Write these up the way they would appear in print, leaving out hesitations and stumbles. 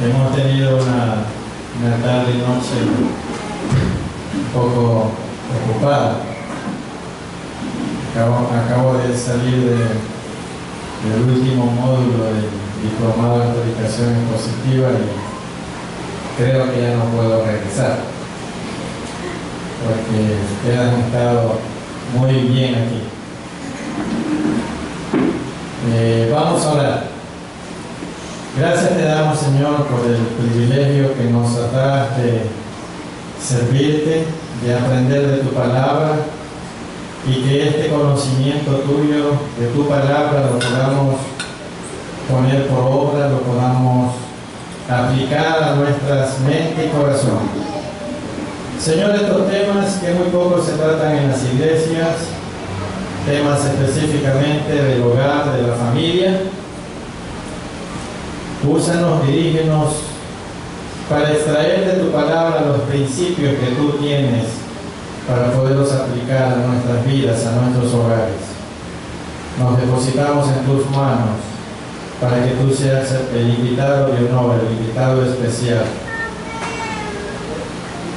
Hemos tenido una tarde y noche un poco ocupada. Acabo de salir del último módulo del diplomado de autorización expositiva y creo que ya no puedo regresar porque han estado muy bien aquí. Vamos a orar. Gracias te damos, Señor, por el privilegio que nos das de servirte, de aprender de tu palabra y que este conocimiento tuyo, de tu palabra, lo podamos poner por obra, lo podamos aplicar a nuestras mentes y corazones. Señor, estos temas que muy poco se tratan en las iglesias, temas específicamente del hogar, de la familia, úsanos, dirígenos para extraer de tu palabra los principios que tú tienes para poderlos aplicar a nuestras vidas, a nuestros hogares. Nos depositamos en tus manos para que tú seas el invitado de honor, el invitado especial,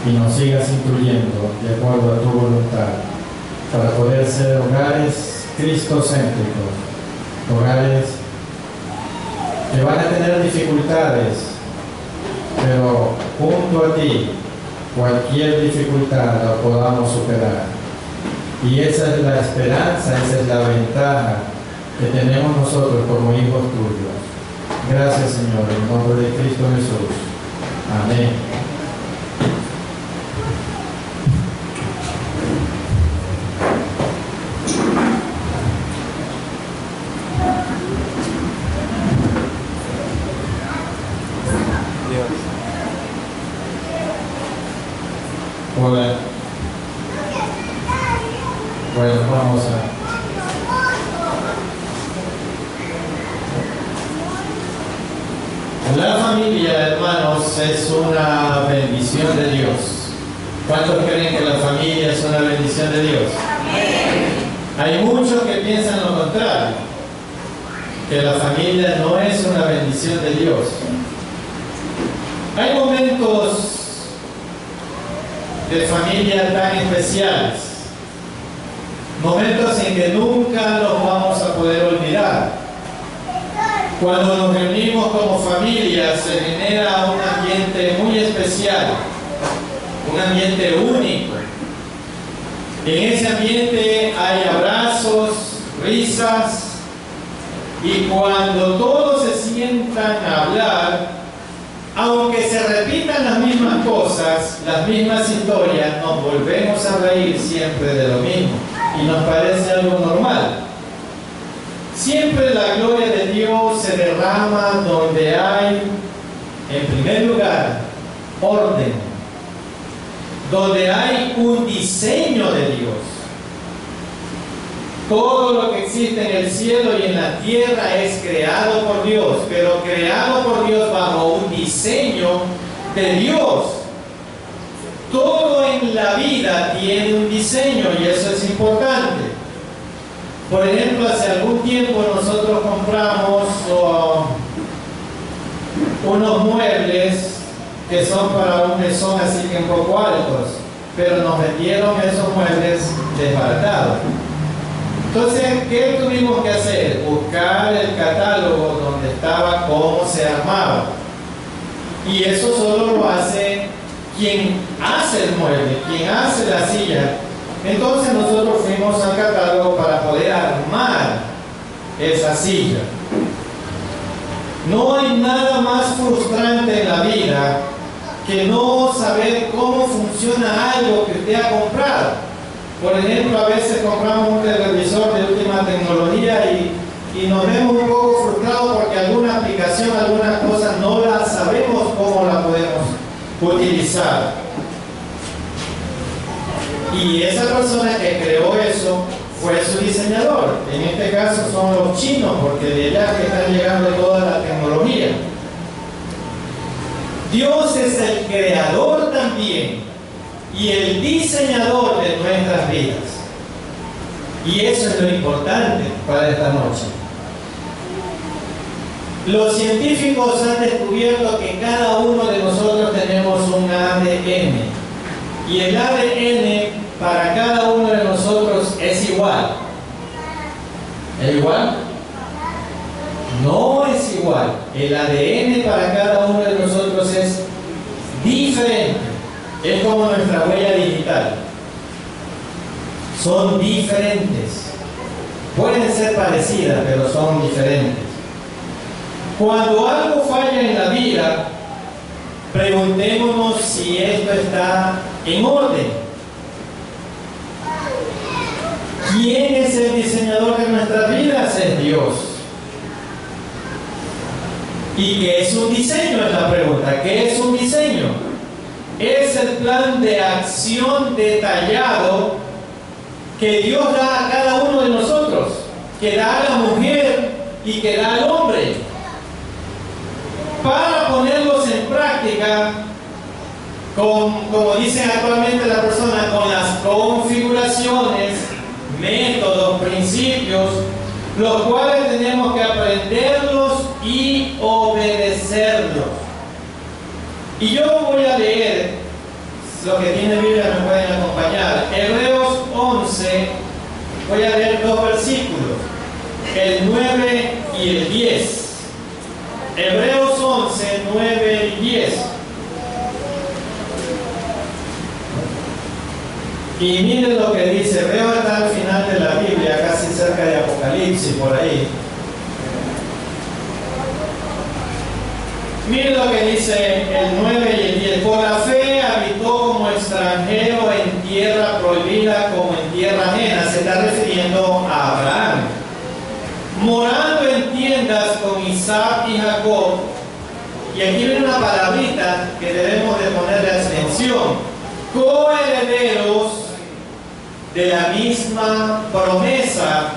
y nos sigas incluyendo de acuerdo a tu voluntad para poder ser hogares cristocéntricos, hogares que van a tener dificultades, pero junto a ti cualquier dificultad la podamos superar. Y esa es la esperanza, esa es la ventaja que tenemos nosotros como hijos tuyos. Gracias, Señor, en nombre de Cristo Jesús. Amén. Hola. Bueno, vamos a... La familia, hermanos, es una bendición de Dios. ¿Cuántos creen que la familia es una bendición de Dios? Hay muchos que piensan lo contrario, que la familia no es una bendición de Dios. Hay momentos de familia tan especiales, momentos en que nunca los vamos a poder olvidar. Cuando nos reunimos como familia se genera un ambiente muy especial, un ambiente único. En ese ambiente hay abrazos, risas, y cuando todos se sientan a hablar, aunque se repitan las mismas cosas, las mismas historias, nos volvemos a reír siempre de lo mismo y nos parece algo normal. Siempre la gloria de Dios se derrama donde hay, en primer lugar, orden, donde hay un diseño de Dios. Todo lo que existe en el cielo y en la tierra es creado por Dios, pero creado por Dios bajo un diseño de Dios. Todo en la vida tiene un diseño y eso es importante. Por ejemplo, hace algún tiempo nosotros compramos unos muebles que son para un mesón así que un poco altos, pero nos vendieron esos muebles desbaratados. Entonces, ¿qué tuvimos que hacer? Buscar el catálogo donde estaba cómo se armaba. Y eso solo lo hace quien hace el mueble, quien hace la silla. Entonces nosotros fuimos al catálogo para poder armar esa silla. No hay nada más frustrante en la vida que no saber cómo funciona algo que usted ha comprado. Por ejemplo, a veces compramos un televisor de última tecnología y nos vemos un poco frustrados porque alguna aplicación, algunas cosas no las sabemos cómo la podemos utilizar. Y esa persona que creó eso fue su diseñador. En este caso son los chinos, porque de allá que están llegando toda la tecnología. Dios es el creador también y el diseñador de nuestras vidas. Y eso es lo importante para esta noche. Los científicos han descubierto que cada uno de nosotros tenemos un ADN. Y el ADN para cada uno de nosotros es igual. ¿Es igual? No es igual. El ADN para cada uno de nosotros es diferente. Es como nuestra huella digital. Son diferentes. Pueden ser parecidas, pero son diferentes. Cuando algo falla en la vida, preguntémonos si esto está en orden. ¿Quién es el diseñador de nuestras vidas? Es Dios. ¿Y qué es un diseño? Es la pregunta. ¿Qué es un diseño? Es el plan de acción detallado que Dios da a cada uno de nosotros, que da a la mujer y que da al hombre, para ponerlos en práctica, como dicen actualmente las personas, con las configuraciones, métodos, principios, los cuales tenemos que aprenderlos y obedecerlos. Y yo voy a leer, los que tienen Biblia me pueden acompañar, Hebreos 11, voy a leer dos versículos, el 9 y el 10. Hebreos 11, 9 y 10. Y miren lo que dice. Hebreo está al final de la Biblia, casi cerca de Apocalipsis, por ahí. Miren lo que dice el 9 y el 10. Por la fe habitó como extranjero en tierra prohibida como en tierra ajena. Se está refiriendo a Abraham. Morando en tiendas con Isaac y Jacob. Y aquí viene una palabrita que debemos de ponerle atención. Coherederos de la misma promesa,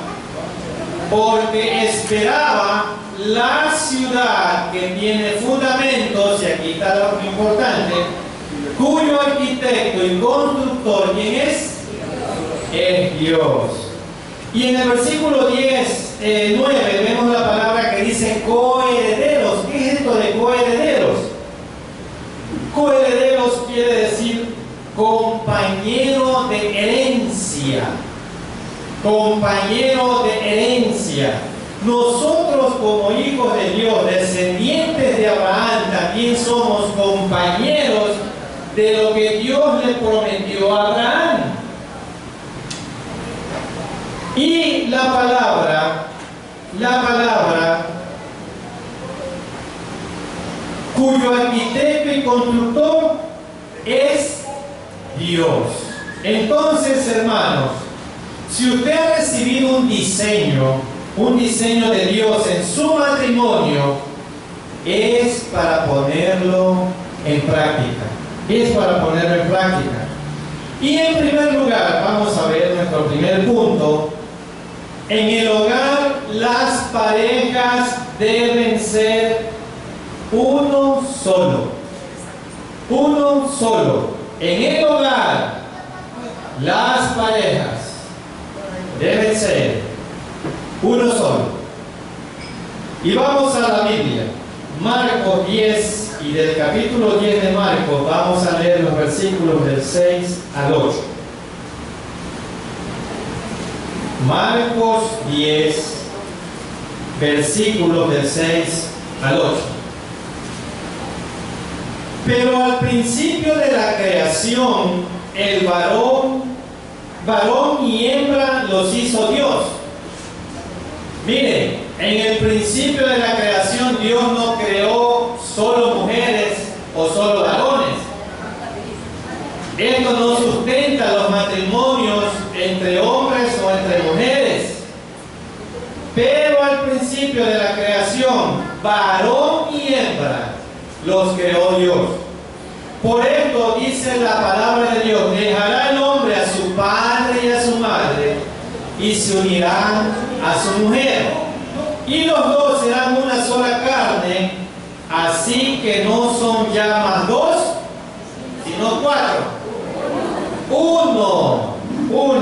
porque esperaba la ciudad que tiene fundamentos, y aquí está lo importante, cuyo arquitecto y constructor, ¿quién es? Es Dios. Y en el versículo 9 vemos la palabra que dice coherederos. ¿Qué es esto de coherederos? Coherederos quiere decir compañero de herencia. Compañero de herencia. Nosotros como hijos de Dios, descendientes de Abraham, también somos compañeros de lo que Dios le prometió a Abraham. Y la palabra cuyo arquitecto y constructor es Dios. Entonces, hermanos, si usted ha recibido un diseño de Dios en su matrimonio, es para ponerlo en práctica. Es para ponerlo en práctica. Y en primer lugar, vamos a ver nuestro primer punto. En el hogar, las parejas deben ser uno solo. Uno solo. En el hogar, las parejas deben ser uno solo. Y vamos a la Biblia. Marcos 10, y del capítulo 10 de Marcos vamos a leer los versículos del 6 al 8. Marcos 10, versículos del 6 al 8. Pero al principio de la creación, el varón y hembra los hizo Dios. Miren, en el principio de la creación Dios no creó solo mujeres o solo varones. Esto no sustenta los matrimonios entre hombres o entre mujeres. Pero al principio de la creación, varón y hembra los creó Dios. Por esto dice la palabra de Dios: dejará el hombre a su padre y a su madre, y se unirán a su mujer, y los dos serán una sola carne. Así que no son ya más dos, sino cuatro. Uno,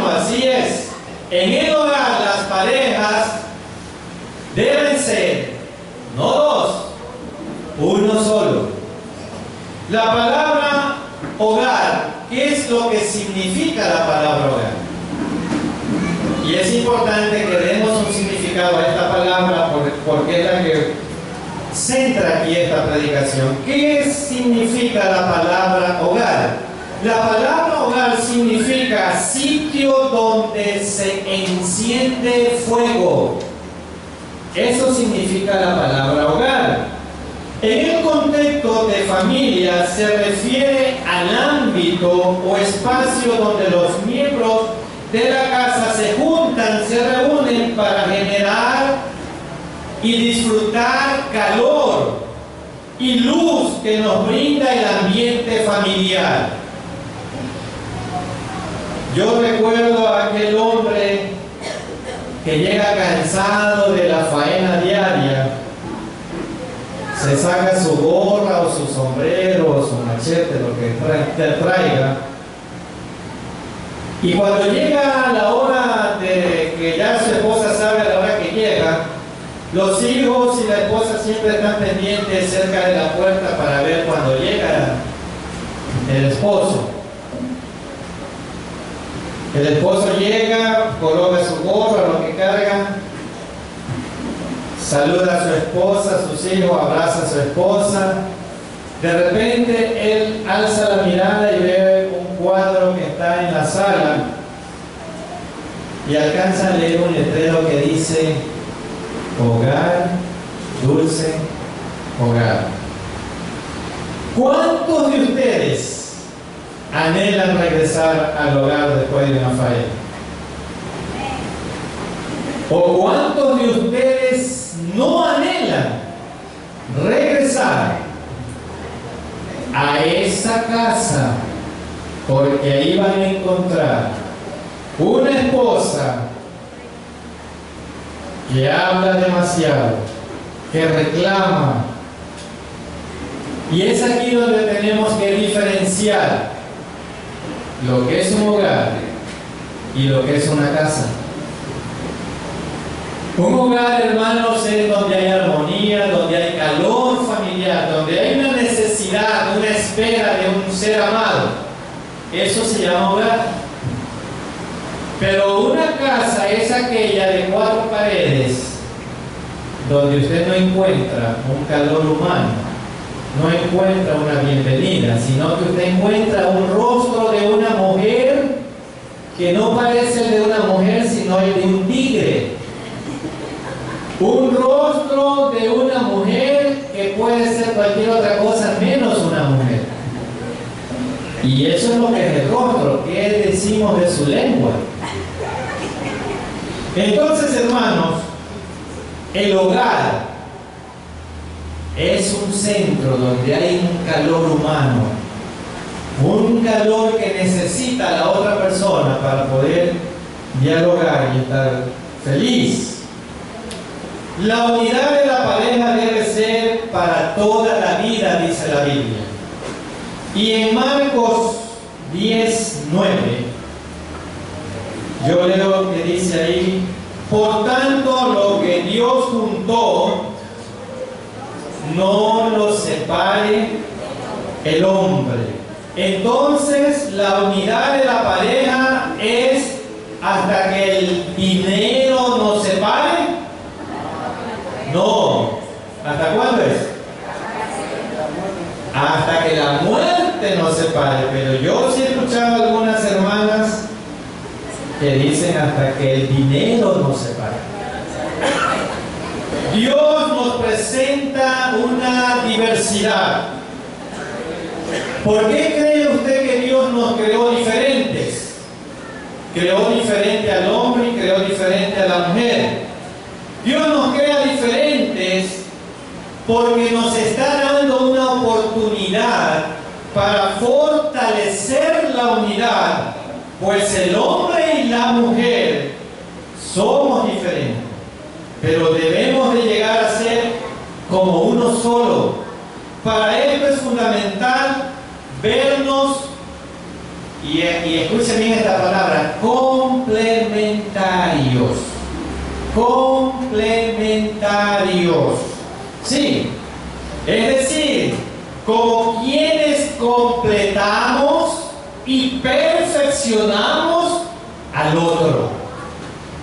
así es. En el hogar las parejas deben ser no dos, uno solo. La palabra hogar, ¿qué es lo que significa la palabra hogar? Y es importante que demos un significado a esta palabra porque es la que centra aquí esta predicación. ¿Qué significa la palabra hogar? La palabra hogar significa sitio donde se enciende fuego. Eso significa la palabra hogar. En el contexto de familia se refiere al ámbito o espacio donde los miembros de la casa se juntan, se reúnen para generar y disfrutar calor y luz que nos brinda el ambiente familiar. Yo recuerdo a aquel hombre que llega cansado de la faena diaria, se saca su gorra o su sombrero o su machete, lo que traiga, y cuando llega la hora de que ya su esposa sabe a la hora que llega, los hijos y la esposa siempre están pendientes cerca de la puerta para ver cuando llega el esposo. El esposo llega, coloca su gorra, lo que carga, saluda a su esposa, a sus hijos, abraza a su esposa. De repente él alza la mirada y ve un cuadro que está en la sala y alcanza a leer un letrero que dice hogar, dulce hogar. ¿Cuántos de ustedes anhelan regresar al hogar después de una falla? ¿O cuántos de ustedes no anhelan regresar a esa casa porque ahí van a encontrar una esposa que habla demasiado, que reclama? Y es aquí donde tenemos que diferenciar lo que es un hogar y lo que es una casa. Un hogar, hermanos, es donde hay armonía, donde hay calor familiar, donde hay una necesidad, una espera de un ser amado. Eso se llama hogar. Pero una casa es aquella de 4 paredes donde usted no encuentra un calor humano, no encuentra una bienvenida, sino que usted encuentra un rostro de una mujer que no parece el de una mujer, sino el de un tigre. Un rostro de una mujer que puede ser cualquier otra cosa menos una mujer. Y eso es lo que es el rostro. ¿Qué decimos de su lengua? Entonces, hermanos, el hogar es un centro donde hay un calor humano, un calor que necesita la otra persona para poder dialogar y estar feliz. La unidad de la pareja debe ser para toda la vida, dice la Biblia. Y en Marcos 10:9, yo leo que dice ahí: por tanto, lo que Dios juntó, no lo separe el hombre. Entonces, la unidad de la pareja es hasta que el dinero nos separe. No. ¿Hasta cuándo es? Hasta que la muerte nos separe. Pero yo sí he escuchado a algunas hermanas que dicen hasta que el dinero nos separe. Dios nos presenta una diversidad. ¿Por qué cree usted que Dios nos creó diferentes? Creó diferente al hombre y creó diferente a la mujer. Dios nos crea diferentes porque nos está dando una oportunidad para fortalecer la unidad, pues el hombre y la mujer somos diferentes, pero debemos de llegar a ser como uno solo. Para esto es fundamental vernos, y escuchen bien esta palabra, complementarios. Complementarios. Sí, Es decir, como quienes completamos y perfeccionamos al otro.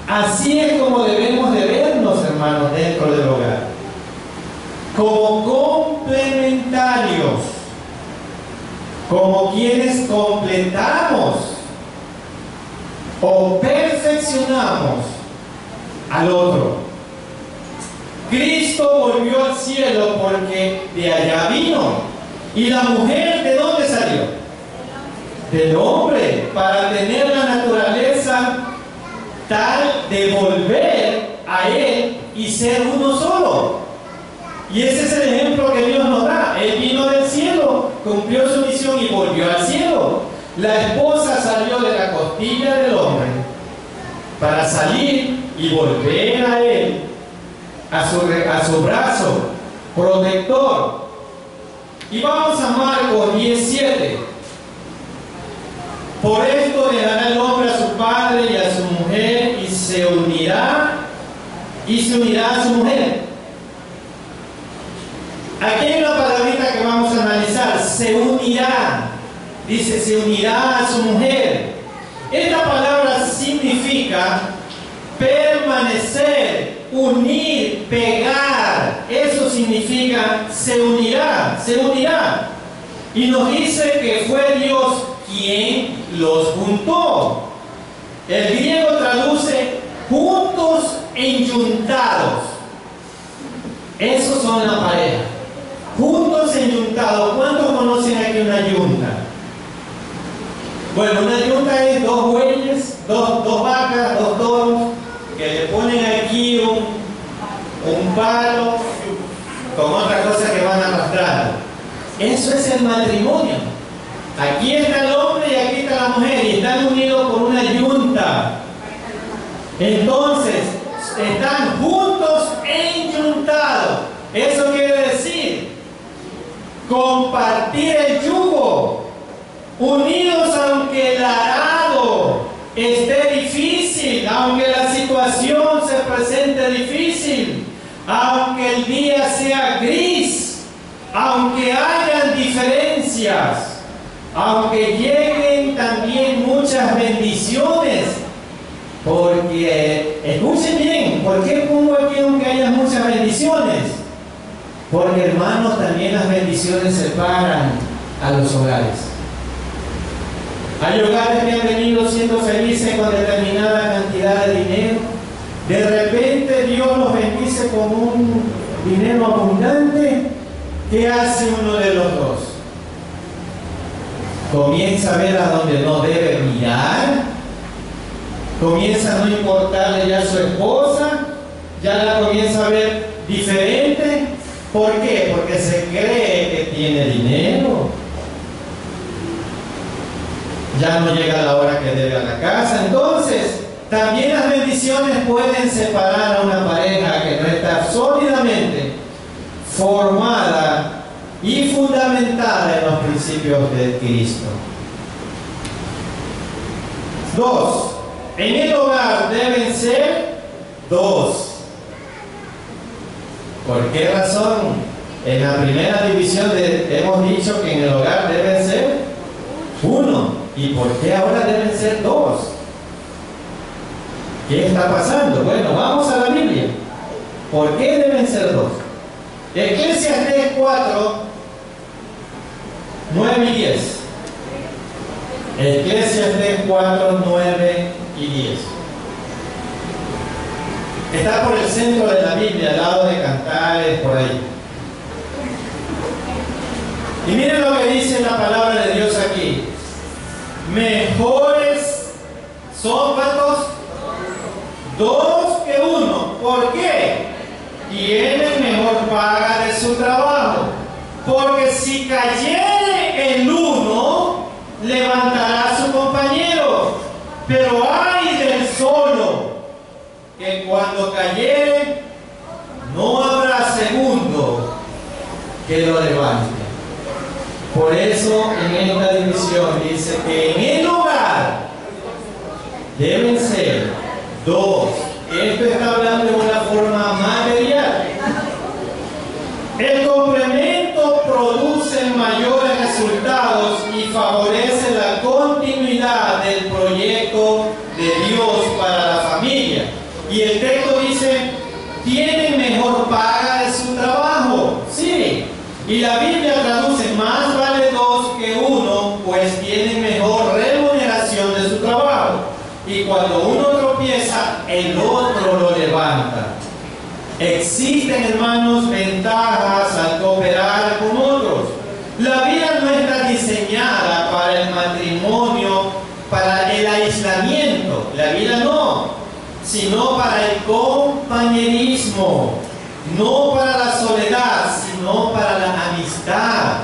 Así es como debemos de vernos, hermanos, dentro del hogar. Como complementarios, como quienes completamos o perfeccionamos al otro. Cristo volvió al cielo porque de allá vino. ¿Y la mujer de dónde salió? Del hombre, para tener la naturaleza tal de volver a Él y ser uno solo. Y ese es el ejemplo que Dios nos da. Él vino del cielo, cumplió su misión y volvió al cielo. La esposa salió de la costilla del hombre para salir y volver a Él, a su brazo protector. Y vamos a Marcos 17. Por esto dejará el hombre a su padre y a su mujer y se unirá a su mujer. Aquí hay una palabrita que vamos a analizar. Se unirá. Dice, se unirá a su mujer. Esta palabra significa permanecer, unir, pegar. Eso significa se unirá, se unirá. Y nos dice que fue Dios quien los juntó. El griego traduce juntos enyuntados. Esos son la pareja. Juntos enyuntados. ¿Cuántos conocen aquí una yunta? Bueno, una yunta es dos bueyes, dos vacas, dos toros, que le ponen aquí un palo con otra cosa que van arrastrando. Eso es el matrimonio. Aquí está el hombre y aquí está la mujer y están unidos por una yunta. Entonces, están juntos enyuntados. Eso quiere decir compartir el yugo, unidos aunque el arado esté difícil, aunque la situación se presente difícil, aunque el día sea gris, aunque hayan diferencias, aunque lleguen también muchas bendiciones. Porque, escuchen bien, ¿por qué pongo aquí aunque haya muchas bendiciones? Porque, hermanos, también las bendiciones separan a los hogares. Hay hogares que han venido siendo felices con determinada cantidad de dinero. De repente Dios los bendice con un dinero abundante. ¿Qué hace uno de los dos? Comienza a ver a donde no debe mirar. Comienza a no importarle ya a su esposa. Ya la comienza a ver diferente. ¿Por qué? Porque se cree que tiene dinero. Ya no llega la hora que debe a la casa. Entonces, también las bendiciones pueden separar a una pareja que no está sólidamente formada y fundamentada en los principios de Cristo. 2. En el hogar deben ser 2. ¿Por qué razón? En la primera división hemos dicho que en el hogar deben ser 1. ¿Y por qué ahora deben ser 2? ¿Qué está pasando? Bueno, vamos a la Biblia. ¿Por qué deben ser 2? Eclesiastés 4, 9 y 10. Eclesiastés 4, 9 y 10. Está por el centro de la Biblia, al lado de Cantares, por ahí. Y miren lo que dice la palabra de Dios aquí. Mejores son ¿cuántos? 2 que 1. ¿Por qué? Tienen mejor paga de su trabajo. Porque si cayere el uno, levantará a su compañero. Pero ay del solo, que cuando cayere, no habrá segundo que lo levante. Por eso en esta división dice que en el hogar deben ser 2. Esto está hablando de una forma material. El complemento producen mayores resultados y favorece la continuidad del proyecto de Dios para la familia. Y el texto dice, tienen mejor paga de su trabajo. Sí. Y la Biblia traduce, más vale dos que uno, pues tienen mejor remuneración de su trabajo. Y cuando uno tropieza, el otro lo levanta. Existen, hermanos, ventajas al cooperar con otros. La vida no está diseñada para el matrimonio, para el aislamiento. La vida no, sino para el compañerismo. No para la soledad, sino para la amistad.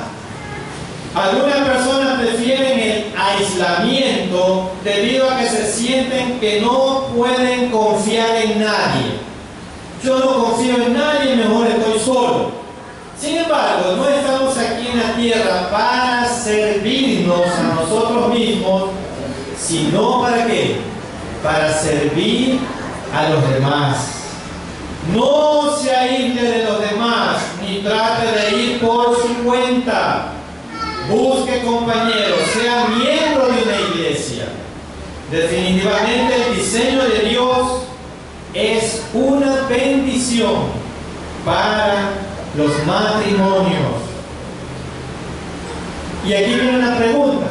Algunas personas prefieren el aislamiento debido a que se sienten que no pueden confiar en nadie. Yo no confío en nadie, mejor estoy solo. Sin embargo, no estamos aquí en la tierra para servirnos a nosotros mismos, sino ¿para qué? Para servir a los demás. No se aísle de los demás, ni trate de ir por su cuenta. Busque compañeros, sea miembro de una iglesia. Definitivamente el diseño de Dios es una bendición para los matrimonios. Y aquí viene una pregunta.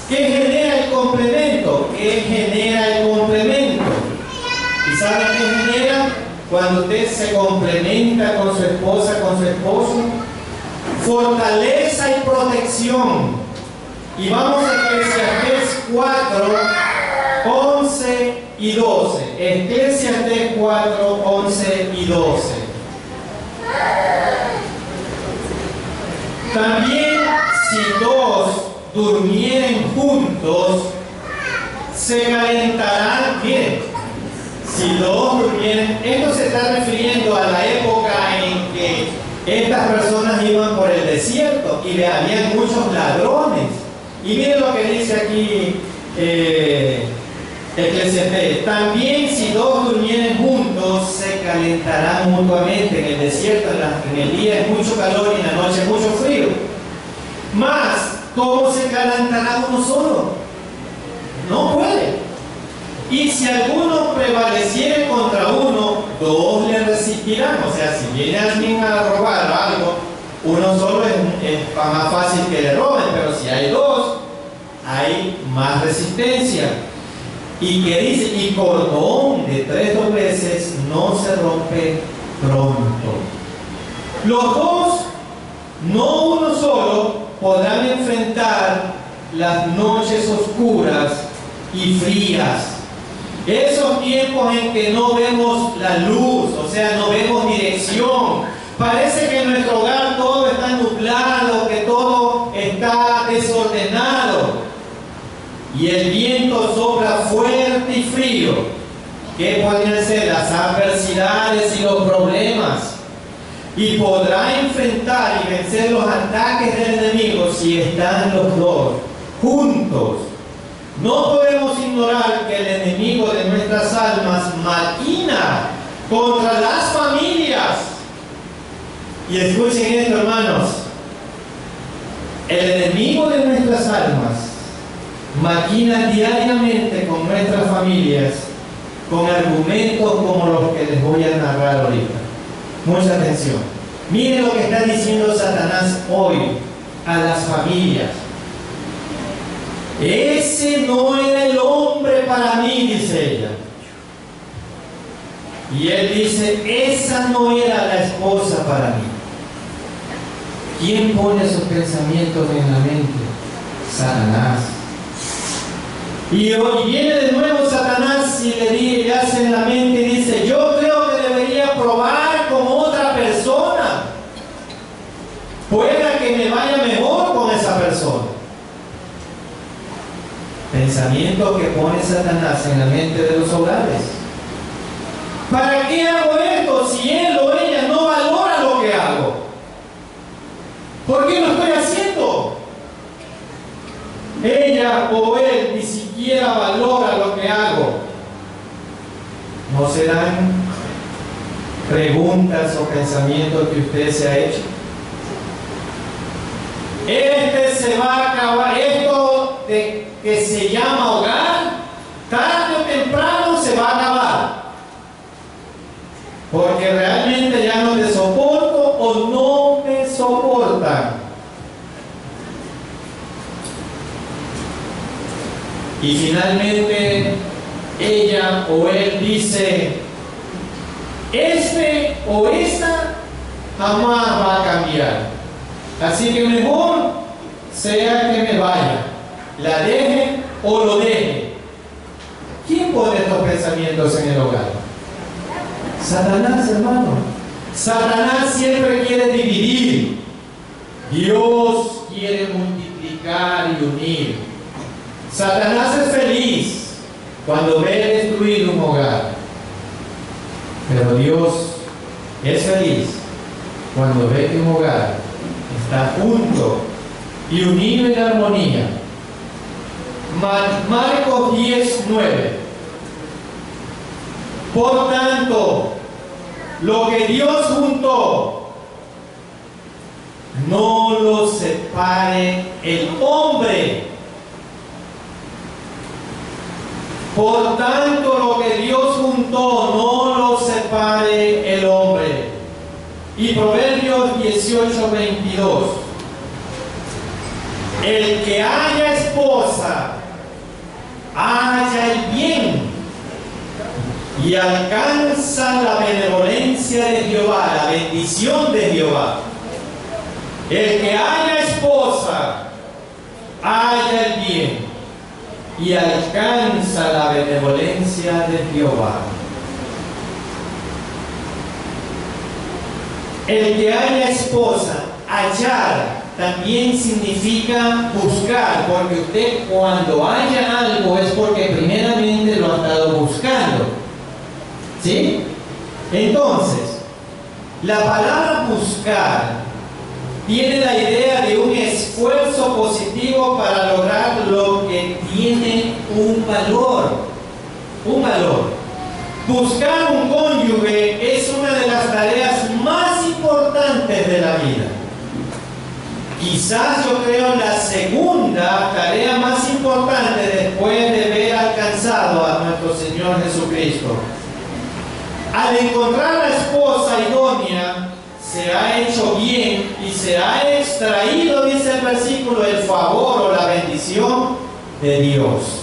¿Qué genera el complemento? ¿Qué genera el complemento? ¿Y sabe qué genera? Cuando usted se complementa con su esposa, con su esposo, fortaleza y protección. Y vamos a Eclesiastés 4, 11 y 12. Eclesiastés 4, 11 y 12. También si dos durmieren juntos, se calentarán bien. Si dos durmieren, esto se está refiriendo a la época en que estas personas iban por el desierto y había muchos ladrones. Y miren lo que dice aquí Eclesiastés. También si dos durmieren juntos, se calentarán mutuamente. En el desierto, en el día es mucho calor y en la noche es mucho frío. Mas, ¿cómo se calentará uno solo? No puede. Y si alguno prevaleciere contra uno, dos le resistirán. O sea, si viene alguien a robar algo, uno solo es más fácil que le roben, pero si hay dos, hay más resistencia. Y que dice, y cordón de 3 dobleces no se rompe pronto. Los dos, no uno solo, podrán enfrentar las noches oscuras y frías. Esos tiempos en que no vemos la luz, o sea, no vemos dirección. Parece que en nuestro hogar todo está nublado, que todo está desordenado. Y el viento sopla fuerte y frío. ¿Qué pueden ser? Las adversidades y los problemas. Y podrá enfrentar y vencer los ataques del enemigo si están los dos juntos. No podemos ignorar que el enemigo de nuestras almas maquina contra las familias. Y escuchen esto, hermanos. El enemigo de nuestras almas maquina diariamente con nuestras familias con argumentos como los que les voy a narrar ahorita. Mucha atención. Miren lo que está diciendo Satanás hoy a las familias. Ese no era el hombre para mí, dice ella. Y él dice, esa no era la esposa para mí. ¿Quién pone esos pensamientos en la mente? Satanás. Y hoy viene de nuevo Satanás y le hace en la mente y dice, yo creo que debería probar con otra persona. Pueda que me vaya mejor con esa persona. Pensamiento que pone Satanás en la mente de los hogares. ¿Para qué hago esto si él o ella no valora lo que hago? ¿Por qué lo estoy haciendo? Ella o él ni siquiera valora lo que hago. ¿No serán preguntas o pensamientos que usted se ha hecho? se va a acabar. Esto que se llama hogar, tarde o temprano se va a acabar. Porque realmente ya no te soporto o no me soportan. Y finalmente ella o él dice, este o esta jamás va a cambiar. Así que mejor sea que me vaya, la deje o lo deje. ¿Quién pone estos pensamientos en el hogar? Satanás, hermano. Satanás siempre quiere dividir. Dios quiere multiplicar y unir. Satanás es feliz cuando ve destruir un hogar. Pero Dios es feliz cuando ve que un hogar está junto y unido en armonía. Marcos 10:9. Por tanto, lo que Dios juntó, no lo separe el hombre. Por tanto, lo que Dios juntó, no lo separe el hombre. Y Proverbios 18:22. El que haya esposa, haya el bien y alcanza la benevolencia de Jehová, la bendición de Jehová. El que haya esposa, haya el bien y alcanza la benevolencia de Jehová. El que haya esposa, hallar, también significa buscar, porque usted cuando haya algo es porque primeramente lo ha estado buscando. ¿Sí? Entonces, la palabra buscar tiene la idea de un esfuerzo positivo para lograr lo que tiene un valor. Un valor. Buscar un cónyuge es una de las tareas más importantes de la vida. Quizás yo creo la segunda tarea más importante después de haber alcanzado a nuestro Señor Jesucristo. Al encontrar la esposa idónea, se ha hecho bien y se ha extraído, dice el versículo, el favor o la bendición de Dios.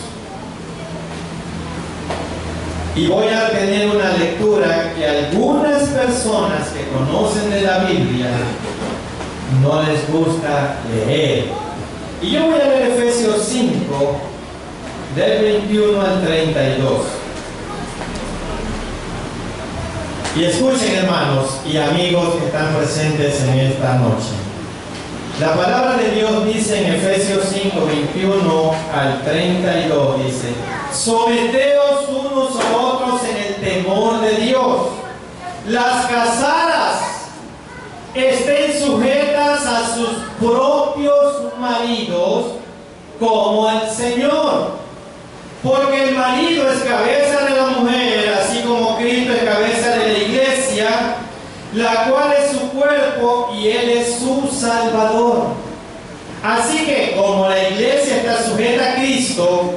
Y voy a tener una lectura que algunas personas que conocen de la Biblia no les gusta leer. Y yo voy a leer Efesios 5, del 21 al 32. Y escuchen, hermanos y amigos que están presentes en esta noche. La palabra de Dios dice en Efesios 5, 21 al 32, dice: someteos unos a otros en el temor de Dios. Las casadas estén sujetas a sus propios maridos como al Señor. Porque el marido es cabeza de la mujer, así como Cristo es cabeza de la iglesia, la cual es su cuerpo y Él es su Salvador. Así que como la iglesia está sujeta a Cristo,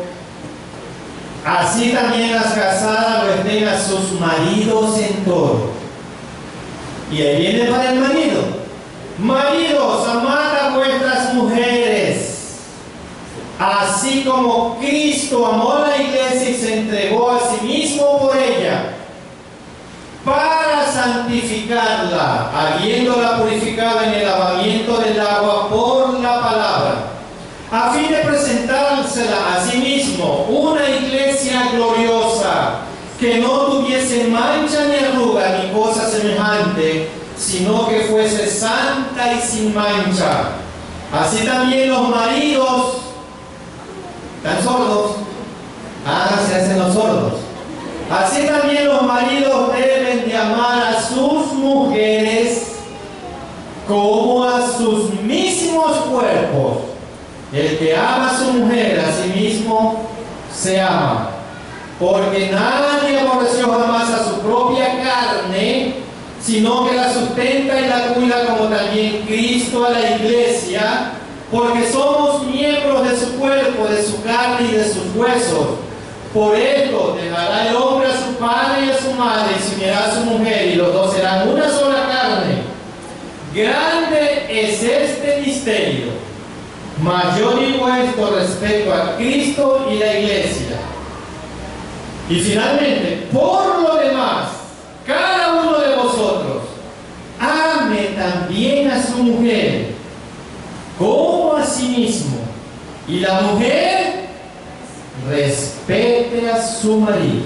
así también las casadas lo estén a sus maridos en todo. Y ahí viene para el marido: maridos, amad a vuestras mujeres, así como Cristo amó a la iglesia y se entregó a sí mismo por ella, para santificarla, habiéndola purificado en el lavamiento del agua por la palabra, a fin de presentársela a sí mismo una iglesia gloriosa, que no tuviese mancha ni arruga ni cosa semejante, sino que fuese santa y sin mancha. Así también los maridos, ¿están sordos? Se hacen los sordos. Así también los maridos deben de amar a sus mujeres como a sus mismos cuerpos. El que ama a su mujer a sí mismo se ama. Porque nadie aborreció jamás a su propia carne, sino que la sustenta y la cuida, como también Cristo a la iglesia, porque somos miembros de su cuerpo, de su carne y de sus huesos. Por esto dejará el hombre a su padre y a su madre, y se unirá a su mujer, y los dos serán una sola carne. Grande es este misterio, mas yo digo esto respecto a Cristo y la iglesia. Y finalmente, por lo demás, cada uno de vosotros ame también a su mujer como a sí mismo, y la mujer respete a su marido.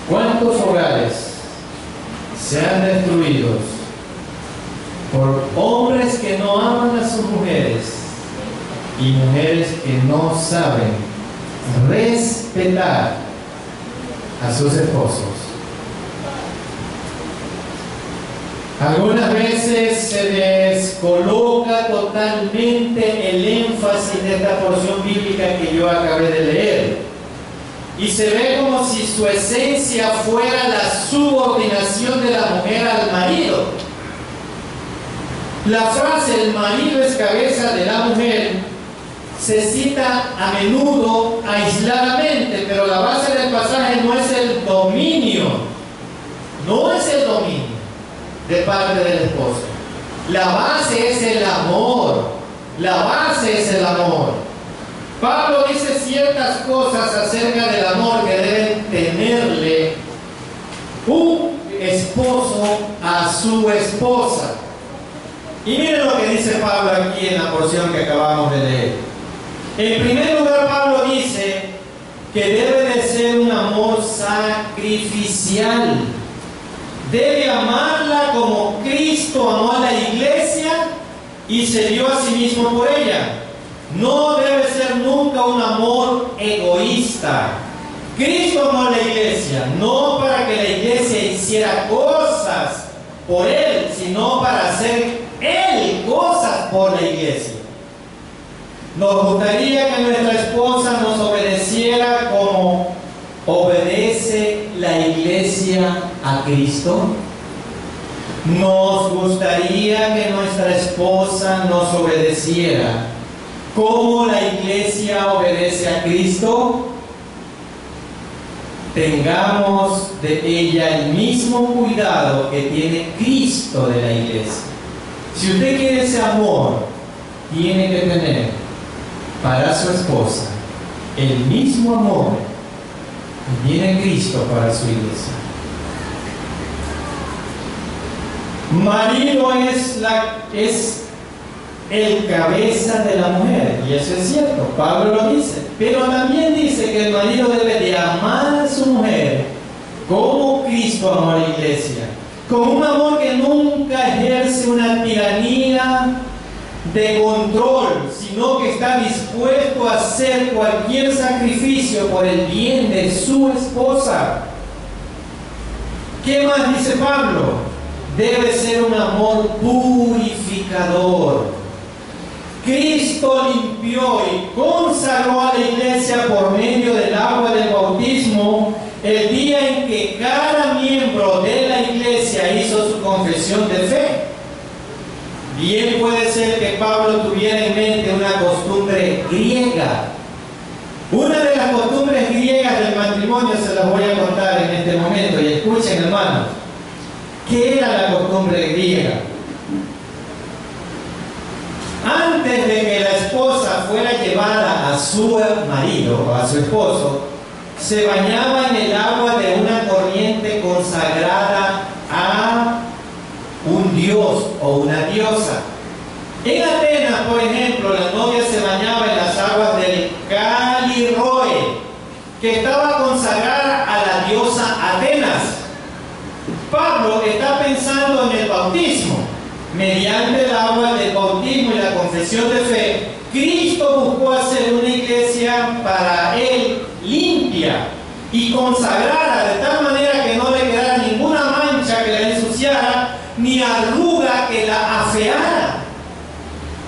¿Cuántos hogares se han destruido por hombres que no aman a sus mujeres y mujeres que no saben respetar a sus esposos? Algunas veces se descoloca totalmente el énfasis de esta porción bíblica que yo acabé de leer, y se ve como si su esencia fuera la subordinación de la mujer al marido. La frase "el marido es cabeza de la mujer" se cita a menudo aisladamente, pero la base del pasaje no es el dominio, de parte del esposo. La base es el amor. Pablo dice ciertas cosas acerca del amor que deben tenerle un esposo a su esposa. Y miren lo que dice Pablo aquí en la porción que acabamos de leer. En primer lugar, Pablo dice que debe de ser un amor sacrificial. Debe amarla como Cristo amó a la iglesia y se dio a sí mismo por ella. No debe ser nunca un amor egoísta. Cristo amó a la iglesia, no para que la iglesia hiciera cosas por Él, sino para hacer Él cosas por la iglesia. Nos gustaría que nuestra esposa nos obedeciera como obedece la iglesia a Cristo. Nos gustaría que nuestra esposa nos obedeciera como la iglesia obedece a Cristo. Tengamos de ella el mismo cuidado que tiene Cristo de la iglesia. Si usted quiere ese amor, tiene que tener para su esposa el mismo amor que tiene Cristo para su iglesia. Marido es el cabeza de la mujer, y eso es cierto, Pablo lo dice, pero también dice que el marido debe de amar a su mujer como Cristo amó a la iglesia, con un amor que nunca ejerce una tiranía de control, sino que está dispuesto a hacer cualquier sacrificio por el bien de su esposa. ¿Qué más dice Pablo? Debe ser un amor purificador. Cristo limpió y consagró a la iglesia por medio del agua del bautismo el día en que cada miembro de la iglesia hizo su confesión de fe. Bien puede ser que Pablo tuviera en mente una costumbre griega. Una de las costumbres griegas del matrimonio se las voy a contar en este momento, y escuchen, hermanos. ¿Qué era la costumbre griega? Antes de que la esposa fuera llevada a su marido o a su esposo, se bañaba en el agua de una corriente consagrada a un dios o una diosa. En Atenas, por ejemplo, la novia se bañaba en las aguas del Caliroe, que estaba consagrada a la diosa Atenas. Pablo está pensando en el bautismo. Mediante el agua del bautismo y la confesión de fe, Cristo buscó hacer una iglesia para Él limpia y consagrada, de tal manera que no le quedara ninguna mancha que la ensuciara, ni arruga que la afeara.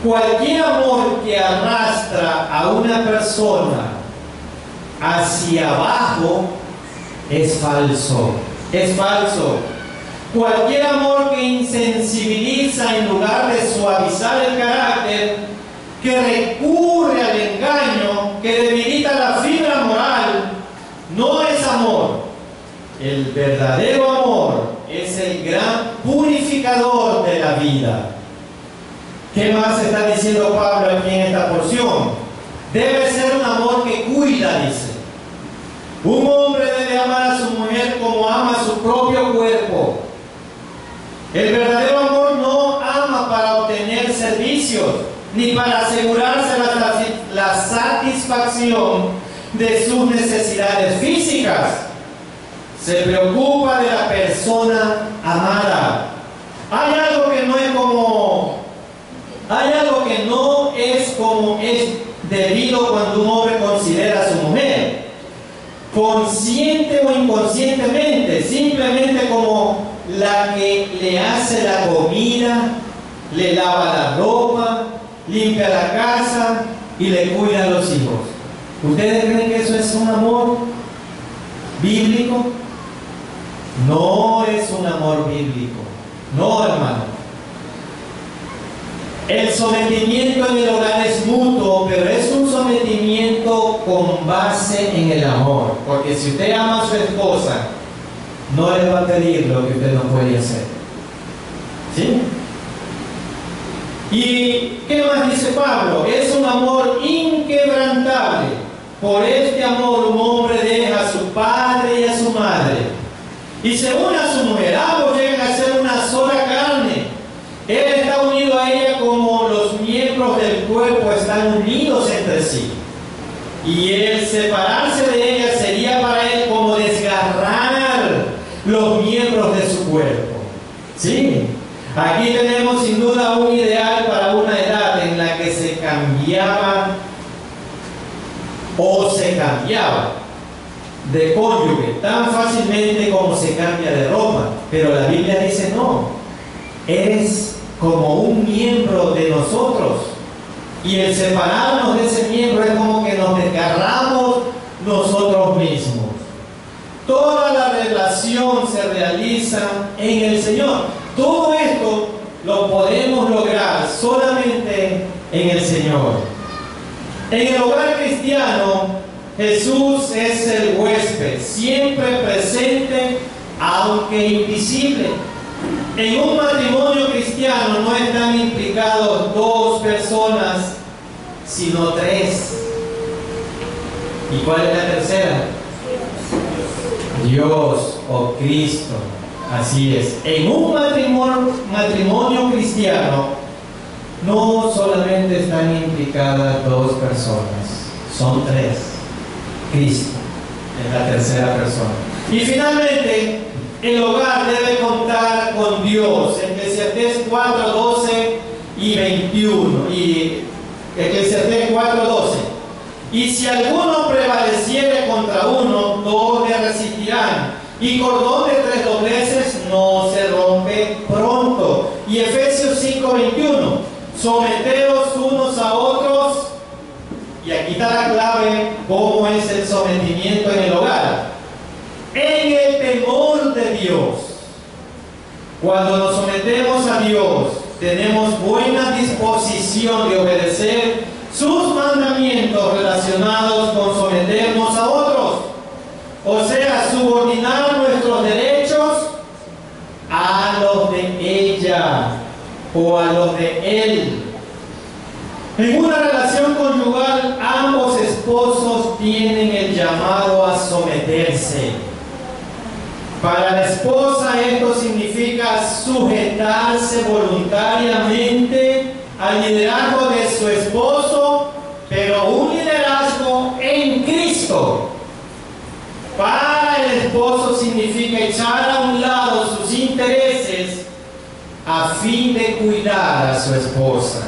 Cualquier amor que arrastra a una persona hacia abajo es falso. Es falso. Cualquier amor que insensibiliza en lugar de suavizar el carácter que recurre al engaño, que debilita la fibra moral, no es amor. El verdadero amor es el gran purificador de la vida. ¿Qué más está diciendo Pablo aquí en esta porción? Debe ser un amor que cuida, dice. Un hombre debe amar a su mujer como ama su propio cuerpo. El verdadero amor no ama para obtener servicios, ni para asegurarse la satisfacción de sus necesidades físicas. Se preocupa de la persona amada. Hay algo que no es como es debido cuando un hombre considera a su mujer, consciente o inconscientemente, simplemente como la que le hace la comida, le lava la ropa, limpia la casa y le cuida a los hijos. ¿Ustedes creen que eso es un amor bíblico? No es un amor bíblico. No, hermano. El sometimiento en el hogar es mutuo, pero es un sometimiento con base en el amor. Porque si usted ama a su esposa, no le va a pedir lo que usted no puede hacer. ¿Sí? ¿Y qué más dice Pablo? Es un amor inquebrantable. Por este amor un hombre deja a su padre y a su madre y se une a su mujer. Ambos llegan a ser una sola carne. Él está unido a ella como los miembros del cuerpo están unidos entre sí. Y el separarse de ella sería para él como desgarrar los miembros de su cuerpo. ¿Sí? Aquí tenemos sin duda un ideal para una edad en la que se cambiaba de cónyuge tan fácilmente como se cambia de ropa. Pero la Biblia dice no, eres como un miembro de nosotros, y el separarnos de ese miembro es como que nos desgarramos nosotros mismos. Toda la relación se realiza en el Señor. Todo esto lo podemos lograr solamente en el Señor. En el hogar cristiano, Jesús es el huésped, siempre presente, aunque invisible. En un matrimonio cristiano no están implicados dos personas, sino tres. ¿Y cuál es la tercera? Dios o Cristo. Así es. En un matrimonio cristiano no solamente están implicadas dos personas, son tres. Cristo es la tercera persona. Y finalmente, el hogar debe contar con Dios. Eclesiastés 4:12 y 21. Y Eclesiastés 4:12. Y si alguno prevaleciere contra uno, todos le resistirán. Y cordón de 3 dobleces no se rompe pronto. Y Efesios 5:21. Someteos unos a otros. Y aquí está la clave, cómo es el sometimiento en el hogar. En el temor de Dios. Cuando nos sometemos a Dios, tenemos buena disposición de obedecer sus mandamientos relacionados con someternos a otros. O sea, subordinar nuestros derechos a los de ella o a los de él. En una relación conyugal, ambos esposos tienen el llamado a someterse. Para la esposa esto significa sujetarse voluntariamente al liderazgo de su esposo, pero un liderazgo en Cristo. Para el esposo significa echar a un lado sus intereses a fin de cuidar a su esposa.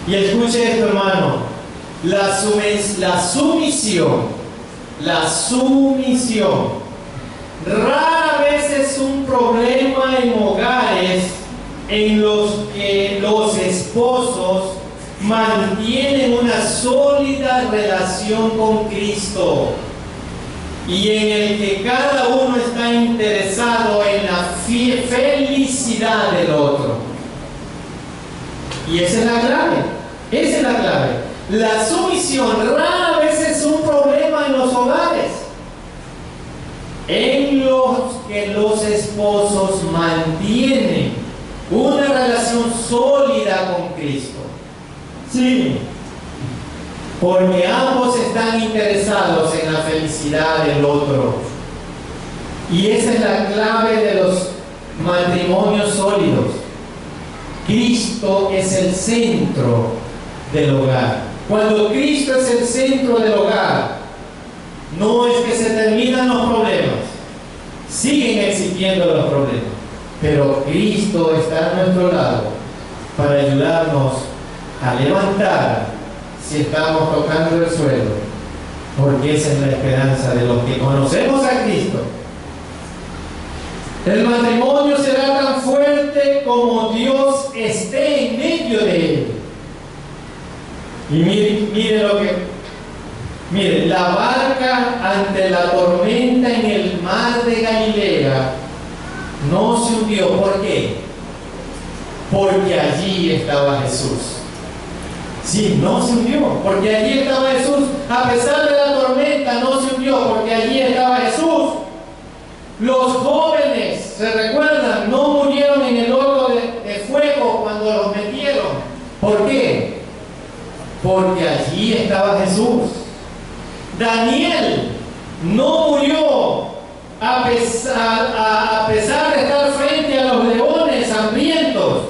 Y escuche esto, hermano, la sumisión rara vez es un problema en hogares en los que los esposos mantienen una sólida relación con Cristo y en el que cada uno está interesado en la felicidad del otro. Y esa es la clave. Esa es la clave. La sumisión rara vez es un problema en los hogares, en los que los esposos mantienen una relación sólida con Cristo. Sí, porque ambos están interesados en la felicidad del otro. Y esa es la clave de los matrimonios sólidos. Cristo es el centro del hogar. Cuando Cristo es el centro del hogar, no es que se terminan los problemas, siguen existiendo los problemas, pero Cristo está a nuestro lado para ayudarnos a levantar si estamos tocando el suelo, porque esa es la esperanza de los que conocemos a Cristo. El matrimonio será tan fuerte como Dios esté en medio de él. Y mire, la barca ante la tormenta en el mar de Galilea no se hundió. ¿Por qué? Porque allí estaba Jesús. Sí, no se hundió, porque allí estaba Jesús. A pesar de la tormenta, no se hundió, porque allí estaba Jesús. Los jóvenes, ¿se recuerdan? No murieron en el horno de fuego cuando los metieron. ¿Por qué? Porque allí estaba Jesús. Daniel no murió a pesar de estar frente a los leones hambrientos,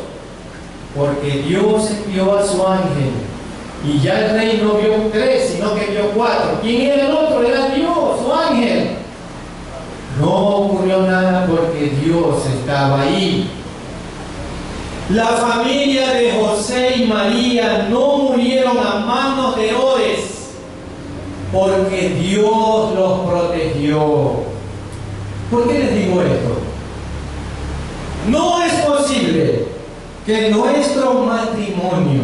porque Dios envió a su ángel. Y ya el rey no vio 3, sino que vio 4. ¿Quién era el otro? Era Dios, su ángel. No ocurrió nada porque Dios estaba ahí. La familia de José y María no murieron a manos de Herodes, porque Dios los protegió. ¿Por qué les digo esto? No es posible que nuestro matrimonio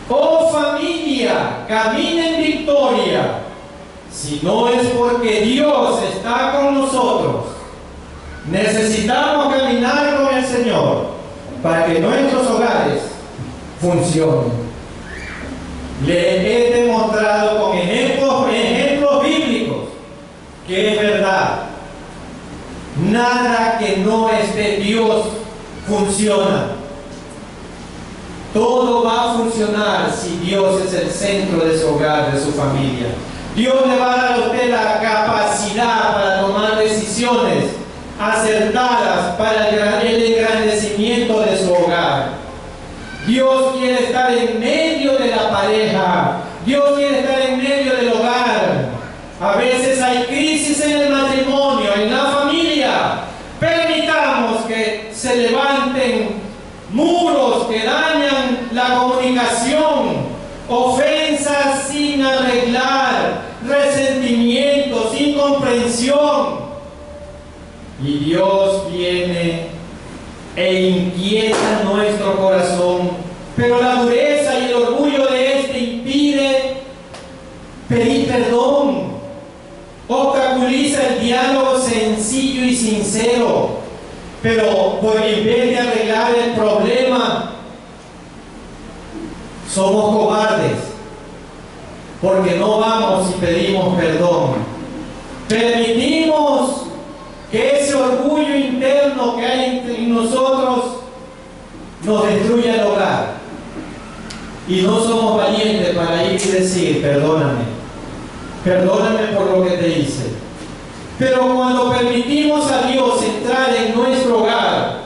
o familia camine en victoria si no es porque Dios está con nosotros. Necesitamos caminar con el Señor para que nuestros hogares funcionen. Le he demostrado con ejemplos bíblicos que es verdad. Nada que no es de Dios funciona. Todo va a funcionar si Dios es el centro de su hogar, de su familia. Dios le va a dar a usted la capacidad para tomar decisiones acertadas para el engrandecimiento de su hogar. Dios quiere estar en medio de la pareja. Dios quiere estar en medio del hogar. A veces hay crisis en el matrimonio, en la familia. Permitamos que se levanten muros que dañan la comunicación, ofensas sin arreglar, resentimientos, incomprensión. Y Dios viene e inquieta nuestro corazón, pero la dureza y el orgullo de este impide pedir perdón, obstaculiza el diálogo sencillo y sincero. Pero en vez de arreglar el problema, somos cobardes, porque no vamos y pedimos perdón. Permitimos que ese orgullo interno que hay en nosotros nos destruya el hogar. Y no somos valientes para ir y decir, perdóname por lo que te hice. Pero cuando permitimos a Dios entrar en nuestro hogar,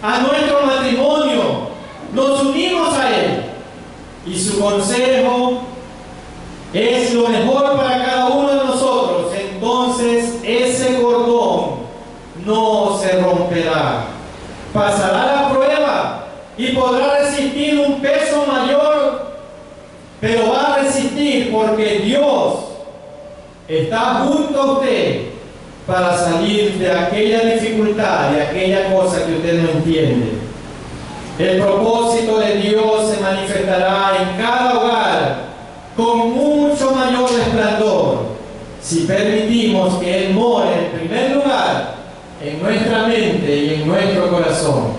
a nuestro matrimonio, nos unimos a Él. Y su consejo es lo mejor para cada uno de nosotros. Entonces ese cordón no se romperá. Pasará la prueba y podrá resistir un peso mayor, pero va a resistir porque Dios está junto a usted para salir de aquella dificultad, de aquella cosa que usted no entiende. El propósito de Dios se manifestará en cada hogar con mucho mayor resplandor si permitimos que Él more en primer lugar en nuestra mente y en nuestro corazón,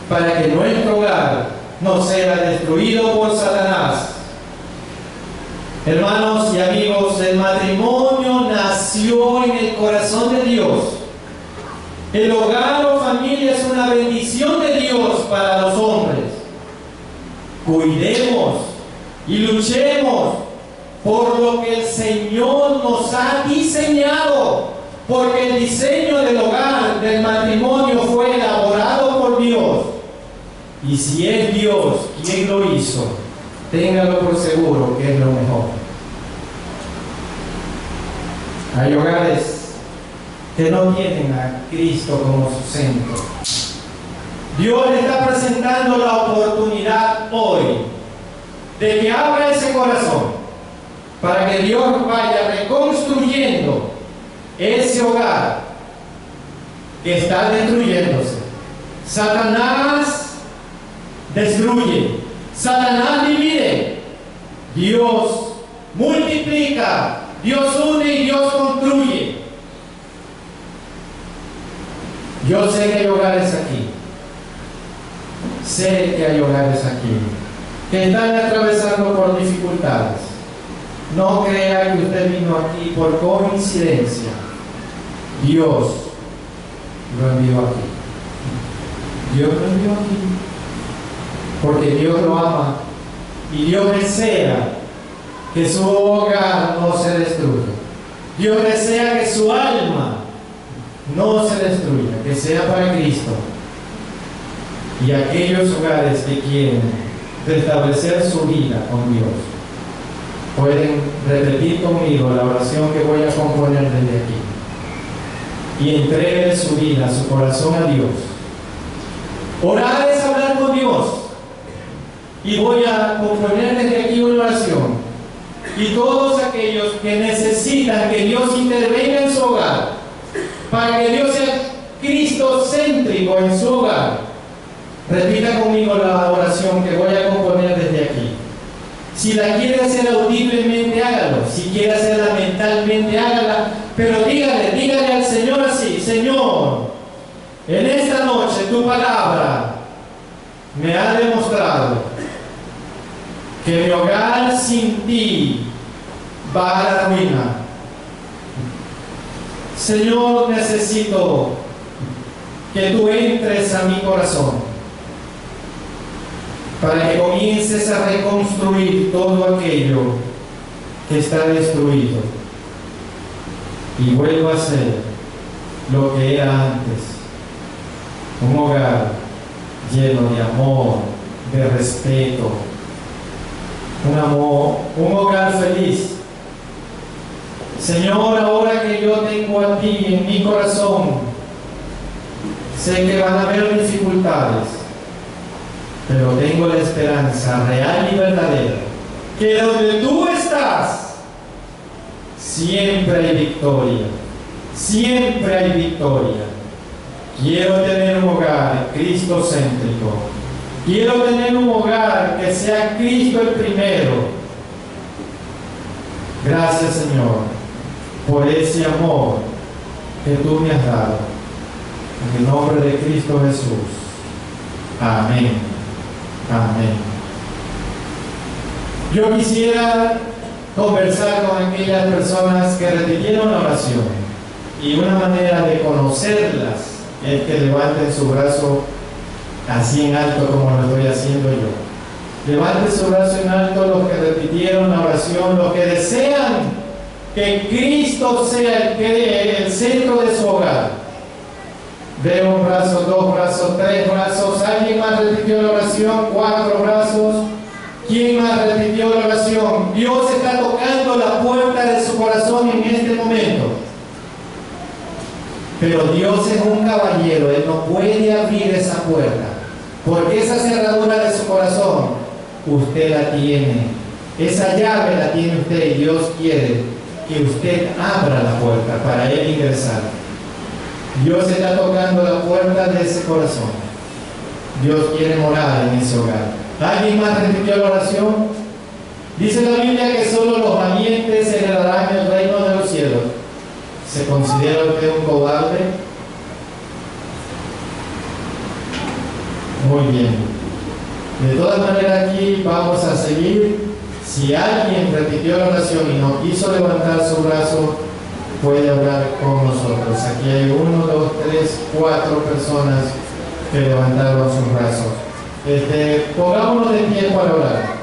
para que nuestro hogar no sea destruido por Satanás. Hermanos y amigos, el matrimonio nació en el corazón de Dios. El hogar o familia es una bendición de Dios para los hombres. Cuidemos y luchemos por lo que el Señor nos ha diseñado, porque el diseño del hogar, del matrimonio, fue elaborado por Dios. Y si es Dios quien lo hizo, téngalo por seguro que es lo mejor. Hay hogares que no tienen a Cristo como su centro. Dios le está presentando la oportunidad hoy de que abra ese corazón para que Dios vaya reconstruyendo ese hogar que está destruyéndose. Satanás destruye, Satanás divide, Dios multiplica, Dios une y Dios construye. Yo sé que hay hogares aquí, sé que hay hogares aquí que están atravesando por dificultades. No crea que usted vino aquí por coincidencia. Dios lo envió aquí. Dios lo envió aquí porque Dios lo ama y Dios desea que su hogar no se destruya. Dios desea que su alma no se destruya, que sea para Cristo. Y aquellos hogares que quieren restablecer su vida con Dios pueden repetir conmigo la oración que voy a componer desde aquí y entregue su vida, su corazón a Dios. Orar es hablar con Dios, y voy a componer desde aquí una oración, y todos aquellos que necesitan que Dios intervenga en su hogar para que Dios sea cristocéntrico en su hogar, repita conmigo la oración que voy a componer desde aquí. Si la quiere hacer audiblemente, hágalo. Si quiere hacerla mentalmente, hágala. Pero dígale al Señor así: Señor, en esta noche tu palabra me ha demostrado que mi hogar sin ti va a la ruina. Señor, necesito que tú entres a mi corazón para que comiences a reconstruir todo aquello que está destruido y vuelva a ser lo que era antes, un hogar lleno de amor, de respeto, un hogar feliz. Señor, ahora que yo tengo a ti en mi corazón, sé que van a haber dificultades, pero tengo la esperanza real y verdadera que donde tú estás siempre hay victoria, siempre hay victoria. Quiero tener un hogar cristocéntrico, quiero tener un hogar que sea Cristo el primero. Gracias, Señor, por ese amor que tú me has dado. En el nombre de Cristo Jesús. Amén. Amén. Yo quisiera conversar con aquellas personas que repitieron la oración, y una manera de conocerlas es que levanten su brazo así en alto como lo estoy haciendo yo. Levanten su brazo en alto los que repitieron la oración, los que desean que Cristo sea el centro de su hogar. Veo un brazo, dos brazos, tres brazos. ¿Alguien más repitió la oración? Cuatro brazos. ¿Quién más repitió la oración? Dios está tocando la puerta de su corazón en este momento. Pero Dios es un caballero, Él no puede abrir esa puerta, porque esa cerradura de su corazón usted la tiene, esa llave la tiene usted, y Dios quiere que usted abra la puerta para Él ingresar. Dios está tocando la puerta de ese corazón. Dios quiere morar en ese hogar. ¿Alguien más repitió la oración? Dice la Biblia que solo los valientes heredarán el reino de los cielos. ¿Se considera usted un cobarde? Muy bien. De todas maneras, aquí vamos a seguir. Si alguien repitió la oración y no quiso levantar su brazo, puede hablar con nosotros. Aquí hay 1, 2, 3, 4 personas que levantaron sus brazos. Pongámonos de pie para orar.